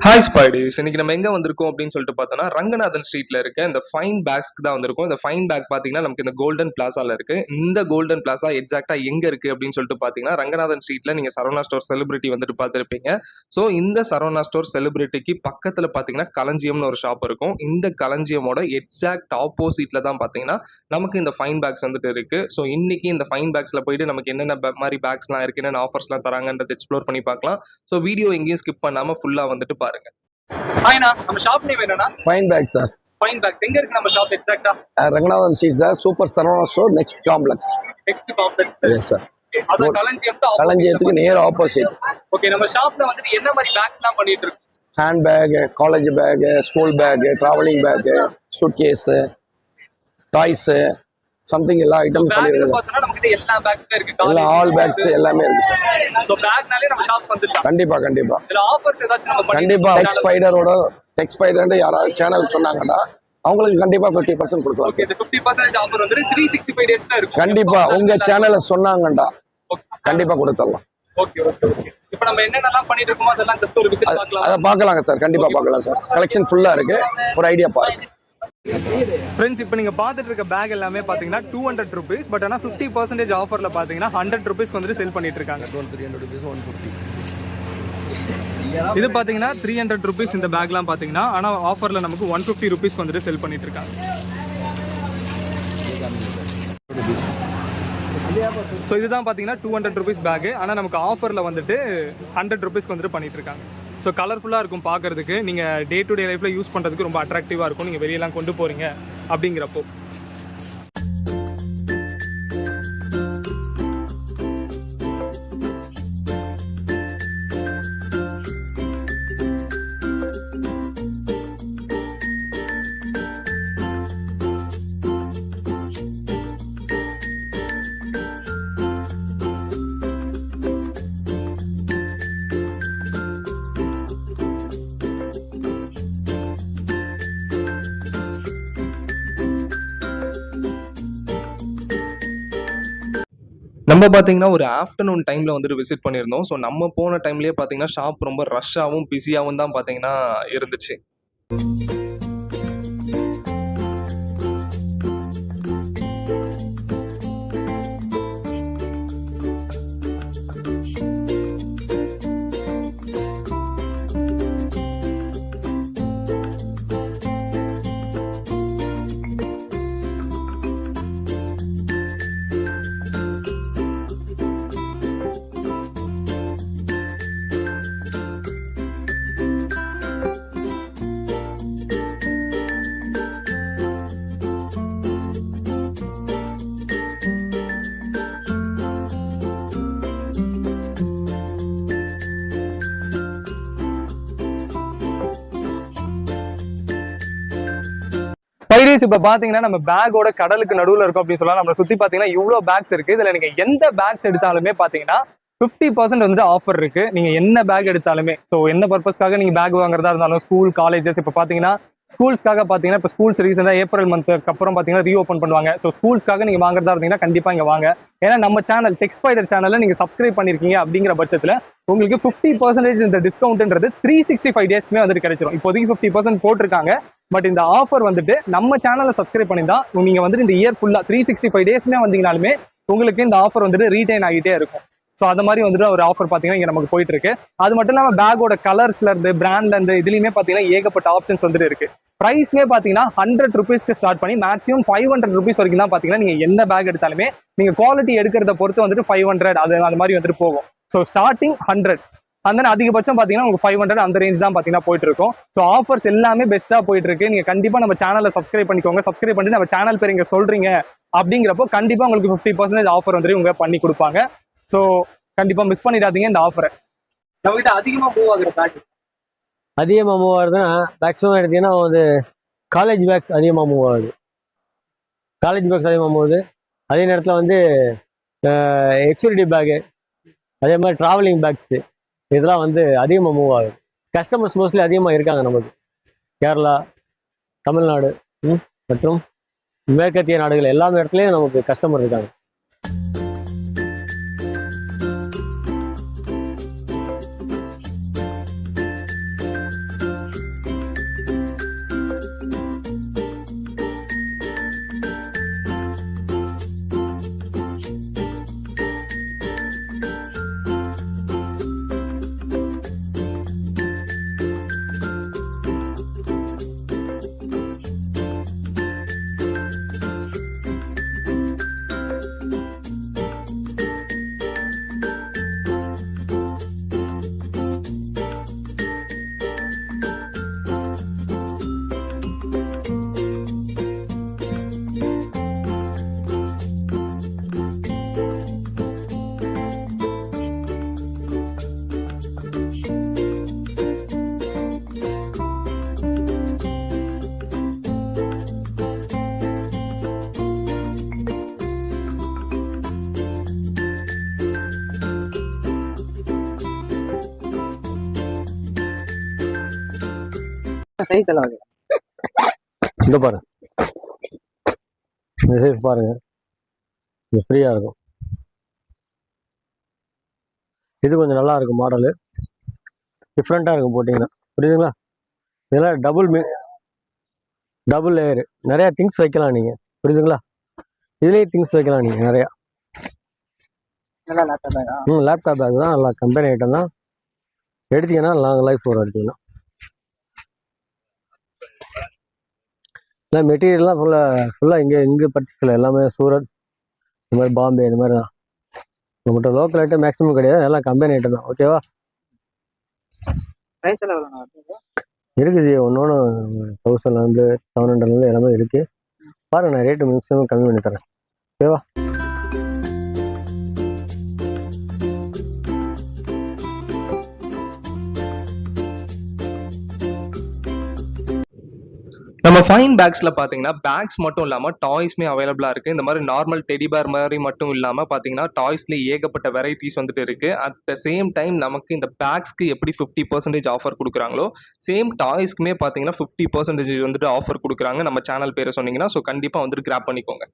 Hi ஸ்பைடிஸ். இன்னைக்கு நம்ம எங்க வந்திருக்கோம் அப்படின்னு சொல்லிட்டு பார்த்தோம்னா, ரங்கநாதன் ஸ்ட்ரீட்ல இருக்க இந்த ஃபைன் பேக்ஸ்க்கு தான் வந்திருக்கோம். இந்த ஃபைன் பேக் பார்த்தீங்கன்னா, நமக்கு இந்த கோல்டன் பிளாசால இருக்கு. இந்த கோல்டன் பிளாசா எக்ஸாக்ட்டா எங்க இருக்கு அப்படின்னு சொல்லிட்டு பார்த்தீங்கன்னா, ரங்கநாதன் ஸ்ட்ரீட்ல நீங்க சரவணா ஸ்டோர் செலிபிரிட்டி வந்துட்டு பார்த்திருப்பீங்க. ஸோ இந்த சரவணா ஸ்டோர் செலிபிரிட்டிக்கு பக்கத்துல பார்த்தீங்கன்னா, களஞ்சியம்னு ஒரு ஷாப் இருக்கும். இந்த களஞ்சியமோட எக்ஸாக்ட் ஆப்போசிட்ல தான் பார்த்தீங்கன்னா, நமக்கு இந்த ஃபைன் பேக்ஸ் வந்துட்டு இருக்கு. ஸோ இன்னைக்கு இந்த ஃபைன் பேக்ஸ்ல போயிட்டு நமக்கு என்னென்ன மாரி பேக்ஸ்லாம் இருக்கு, என்னென்ன ஆஃபர்ஸ்லாம் தராங்கன்றத எக்ஸ்ப்ளோர் பண்ணி பார்க்கலாம். ஸோ வீடியோ எங்கேயும் ஸ்கிப் பண்ணாம ஃபுல்லா வந்துட்டு பாருங்க. ஹாய்ண்ணா, நம்ம ஷாப் நேம் என்னன்னா? Fine bag sir. Fine bags எங்க இருக்கு நம்ம ஷாப் எக்ஸாக்ட்டா? Ranganathan street sir, super Saravana store next complex. Next complex. Yes sir. அத களஞ்சியத்துக்கு நேர் ஆப்போசிட். ஓகே, நம்ம ஷாப்ல வந்து என்ன மாதிரி பேக்ஸ்லாம் பண்ணிட்டு இருக்கோம்? Hand bag, college bag, school bag, travelling bag, suitcase, toys, something எல்லா ஐட்டம் பண்ணிருக்கோம். பார்த்தா நமக்கு எல்லா பேக்ஸுமே இருக்கு. எல்லா ஆல் பேக்ஸ் எல்லாமே இருக்கு சார். சோ பேக்னாலே நம்ம ஷாப் வந்துடலாம். கண்டிப்பா கண்டிப்பா. இதுல ஆஃபர்ஸ் ஏதாச்சும் நம்ம கண்டிப்பா டெக்ஸ் ஃபைடர் யாராவது சேனல் சொன்னாங்கன்னா அவங்களுக்கு கண்டிப்பா 50% கொடுக்கலாம். ஓகே, இந்த 50% ஆஃபர் வந்து 365 டேஸ்ல இருக்கும். கண்டிப்பா உங்க சேனல்ல சொன்னாங்கடா கண்டிப்பா கொடுத்துடலாம். Okay okay okay. இப்போ நம்ம என்னென்னலாம் பண்ணிட்டு இருக்கோமோ அதெல்லாம் ஜஸ்ட் ஒரு விசிட் பார்க்கலாம். அத பார்க்கலாங்க சார், கண்டிப்பா பார்க்கலாம் சார். கலெக்ஷன் ஃபுல்லா இருக்கு, ஒரு ஐடியா பாருங்க. ஃப்ரெண்ட்ஸ், இப்போ நீங்கள் பார்த்துட்டு இருக்க பேக் எல்லாமே பார்த்தீங்கன்னா 200 ருபீஸ். பட் ஆனால் 50% ஆஃபரில் பார்த்தீங்கன்னா 100 ருபீஸ்க்கு வந்துட்டு சேல் பண்ணிட்டு இருக்காங்க. 300 rupees 150. இது பார்த்தீங்கன்னா 300 ருபீஸ் இந்த பேக்லாம் பார்த்தீங்கன்னா, ஆனால் ஆஃபரில் நமக்கு 150 ருபீஸ்க்கு வந்துட்டு சேல் பண்ணிட்டு இருக்காங்க. ஸோ இதுதான் பார்த்தீங்கன்னா 200 ருபீஸ் பேக்கு, ஆனால் நமக்கு ஆஃபரில் வந்துட்டு 100 ருபீஸ்க்கு வந்துட்டு பண்ணிட்டு இருக்காங்க. ஸோ கலர்ஃபுல்லாக இருக்கும் பார்க்குறதுக்கு, நீங்கள் டே டு டே லைஃப்பில் யூஸ் பண்ணுறதுக்கு ரொம்ப அட்ராக்டிவாக இருக்கும் நீங்கள் வெளியெல்லாம் கொண்டு போகிறீங்க அப்படிங்கிறப்போ. நம்ம பார்த்தீங்கன்னா ஒரு ஆஃப்டர்நூன் டைம்ல வந்துட்டு விசிட் பண்ணியிருந்தோம். ஸோ நம்ம போன டைம்லயே பார்த்தீங்கன்னா ஷாப் ரொம்ப ரஷ்ஷாகவும் பிஸியாகவும் தான் பார்த்தீங்கன்னா இருந்துச்சு. ஸ்பைடிஸ், இப்போ பார்த்தீங்கன்னா நம்ம பேக்கோட கடலுக்கு நடுவில் இருக்கும் அப்படின்னு சொல்லலாம். நம்மளை சுற்றி பார்த்தீங்கன்னா இவ்வளோ பேக்ஸ் இருக்குது. இதில் நீங்கள் எந்த பேக்ஸ் எடுத்தாலுமே பார்த்தீங்கன்னா 50% வந்துட்டு ஆஃபர் இருக்கு. நீங்க என்ன பேக் எடுத்தாலுமே, ஸோ என்ன பர்பஸ்க்காக நீங்க பேக் வாங்குறதா இருந்தாலும், ஸ்கூல் காலேஜஸ், இப்போ பார்த்தீங்கன்னா ஸ்கூல்ஸ்க்காக பார்த்தீங்கன்னா இப்போ ஸ்கூல்ஸ் ரீசெண்டாக ஏப்ரல் மந்த்துக்கு அப்புறம் பார்த்தீங்கன்னா ரீஓப்பன் பண்ணுவாங்க. ஸோ ஸ்கூல்ஸ்க்காக நீங்கள் வாங்குறதா இருந்தீங்கன்னா கண்டிப்பாக இங்கே வாங்க. ஏன்னா நம்ம சேனல் டெக் ஸ்பைடர் சேனலில் நீங்கள் சப்ஸ்கிரைப் பண்ணியிருக்கீங்க அப்படிங்கிற பட்சத்தில் உங்களுக்கு 50% இந்த டிஸ்கவுண்ட்ன்றது 365 டேஸ்க்குமே வந்துட்டு கிடைச்சிரும். இப்போதைக்கு 50% போட்டிருக்காங்க. பட் இந்த ஆஃபர் வந்துட்டு நம்ம சேனலில் சப்ஸ்கிரைப் பண்ணி தான் நீங்கள் வந்துட்டு இந்த இயர் ஃபுல்லாக 365 டேஸ்மே வந்தீங்கனாலுமே உங்களுக்கு இந்த ஆஃபர் வந்துட்டு ரீட்டைன் ஆகிட்டே இருக்கும். ஸோ அது மாதிரி வந்துட்டு ஒரு ஆஃபர் பார்த்தீங்கன்னா இங்கே நமக்கு போயிட்டு இருக்கு. அது மட்டும் இல்லாமல் பேக்கோட கலர்ஸ்ல இருந்து பிராண்ட்ல இருந்து இதுலையுமே பார்த்தீங்கன்னா ஏகப்பட்ட ஆப்ஷன்ஸ் வந்துட்டு இருக்கு. ப்ரைஸ்மே பார்த்தீங்கன்னா 100 ருபீஸ்க்கு ஸ்டார்ட் பண்ணி மேக்ஸிமம் 500 ருபீஸ் வரைக்கும் தான் பார்த்தீங்கன்னா நீங்கள் எந்த பேக் எடுத்தாலுமே நீங்கள் குவாலிட்டி எடுக்கிறத பொறுத்து வந்துட்டு 500 அது மாதிரி வந்துட்டு போகும். ஸோ ஸ்டார்டிங் 100 அந்த அதிகபட்சம் பார்த்தீங்கன்னா உங்களுக்கு 500 அந்த ரேஞ்ச் தான் பார்த்தீங்கன்னா போயிட்டு இருக்கும். ஸோ ஆஃபர்ஸ் எல்லாமே பெஸ்ட்டாக போயிட்டு இருக்கு. நீங்கள் கண்டிப்பாக நம்ம சேனலை சப்ஸ்கிரைப் பண்ணிக்கோங்க. சப்ஸ்கிரைப் பண்ணிட்டு நம்ம சேனல் பேர் இங்கே சொல்றீங்க அப்படிங்கிறப்போ கண்டிப்பாக உங்களுக்கு 50% ஆஃபர் வந்துட்டு இவங்க பண்ணி கொடுப்பாங்க. ஸோ கண்டிப்பாக மிஸ் பண்ணிடாதீங்க இந்த ஆஃபரை. நம்மகிட்ட அதிகமாக மூவ் ஆகுற பேக், அதிகமாக மூவ் ஆகுதுன்னா மேக்ஸிமம் எடுத்தீங்கன்னா வந்து காலேஜ் பேக்ஸ் அதிகமாக மூவ் ஆகுது. காலேஜ் பேக்ஸ் அதிகமாக மூவுது. அதே நேரத்தில் வந்து எக்ஸ்யூரிட்டி பேக்கு, அதே மாதிரி ட்ராவலிங் பேக்ஸு, இதெல்லாம் வந்து அதிகமாக மூவ் ஆகுது. கஸ்டமர்ஸ் மோஸ்ட்லி அதிகமாக இருக்காங்க நமக்கு. கேரளா, தமிழ்நாடு மற்றும் மேற்கத்திய நாடுகள் எல்லா இடத்துலையும் நமக்கு கஸ்டமர் இருக்காங்க. சைஸ் எல்லாம் இருக்கு. இந்த பாருங்க, இந்த சைஸ் பாருங்க, இது ஃப்ரீயா இருக்கும். இது கொஞ்சம் நல்லா இருக்கும், மாடலு டிஃப்ரெண்டா இருக்கும் போட்டிங்கன்னா, புரியுதுங்களா? இதெல்லாம் டபுள் லேயரு, நிறைய திங்ஸ் வைக்கலாம் நீங்க, புரியுதுங்களா? இதுலேயே திங்ஸ் வைக்கலாம் நீங்க நிறையா. லேப்டாப் பேக் தான், நல்லா கம்பெனி ஐட்டம் தான். எடுத்தீங்கன்னா லாங் லைஃப் வரும். எடுத்தீங்கன்னா இல்லை மெட்டீரியல்லாம் ஃபுல்லாக இங்கே பர்ச்சேஸில் எல்லாமே சூரத், இந்த மாதிரி பாம்பே, இந்த மாதிரி தான். நம்மகிட்ட லோக்கல் ஐட்டம் மேக்ஸிமம் கிடையாது, எல்லாம் கம்பெனி ஐட்டம் தான். ஓகேவா? பிரைஸ் எல்லாம் எவ்வளோண்ணா வருது? இருக்குது, ஒன்று 1000 700 எல்லாமே இருக்குது. பாருங்க, நான் ரேட்டு மேக்ஸிமம் கம்மி பண்ணி தரேன். ஓகேவா? நம்ம ஃபைன் பேக்ஸ்ல பாத்தீங்கன்னா பேக்ஸ் மட்டும் இல்லாம டாய்ஸ்மே அவைலபிளா இருக்கு. இந்த மாதிரி நார்மல் டெடி பேர் மாதிரி மட்டும் இல்லாம பாத்தீங்கன்னா டாய்ஸ்ல ஏகப்பட்ட வெரைட்டிஸ் வந்துட்டு இருக்கு. அட் த சேம் டைம் நமக்கு இந்த பேக்ஸ்க்கு எப்படி 50% ஆஃபர் கொடுக்குறாங்களோ சேம் டாய்ஸ்க்குமே பாத்தீங்கன்னா 50% வந்துட்டு ஆஃபர் கொடுக்குறாங்க. நம்ம சேனல் பேரை சொன்னீங்கன்னா ஸோ கண்டிப்பா வந்துட்டு கிராப் பண்ணிக்கோங்க.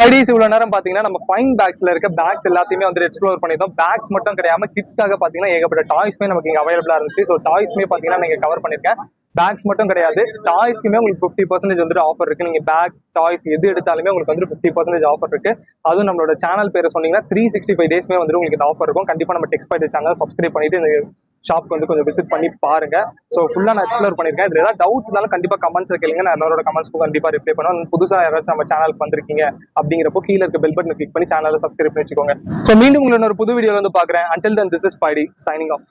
ஸ்பைடிஸ் இவ்வளவு நேரம் பாத்தீங்கன்னா நம்ம ஃபைன் பேக்ஸ்ல இருக்க பேக்ஸ் எல்லாத்தையுமே வந்து எக்ஸ்ப்ளோர் பண்ணிட்டோம். பேக்ஸ் மட்டும் கிடையாம கிட்ஸ்க்காக பாத்தீங்கன்னா ஏகப்பட்ட டாய்ஸ்மே நமக்கு இங்க அவைலபிளா இருந்துச்சு. ஸோ டாய்ஸ்மே பாத்தீங்கன்னா நீங்க கவர் பண்ணிருக்கேன். பேக்ஸ் மட்டும் கிடையாது, டாய்ஸ்க்குமே உங்களுக்கு 50% வந்துட்டு ஆஃபர் இருக்கு. நீங்க பேக் டாய்ஸ் எது எடுத்தாலுமே உங்களுக்கு வந்து 50% ஆஃபர் இருக்கு. அதுவும் நம்மளோட சேனல் பேரை சொன்னீங்கன்னா 365 டேஸ்மே வந்து உங்களுக்கு இந்த ஆஃபர் இருக்கும். கண்டிப்பா நம்ம டெக்ஸ் பைட் சேனல் சப்ஸ்கிரைப் பண்ணிட்டு இந்த ஷாப்க்கு வந்து கொஞ்சம் விசிட் பண்ணி பாருங்க. ஸோ ஃபுல்லா நான் எக்ஸ்ப்ளோர் பண்ணிருக்கேன். இதுல ஏதாவது டவுட்ஸ் இருந்தாலும் கண்டிப்பா கமெண்ட்ஸ் கேளுங்க, நான் எல்லாரோட கமெண்ட்ஸ்க்கு கண்டிப்பா ரிப்ளை பண்ணுவேன். புதுசா யாராச்சும் நம்ம சேனலுக்கு வந்திருக்கீங்க அப்படிங்கிறப்போ கீழே இருக்க பெல் பட்டன் கிளிக் பண்ணி சேனலை சப்ஸ்கிரைப் பண்ணி வச்சுக்கோங்க. ஸோ மீண்டும் உங்களை ஒரு புது வீடியோல வந்து பாக்குறேன். Until then, this is Spidey signing off.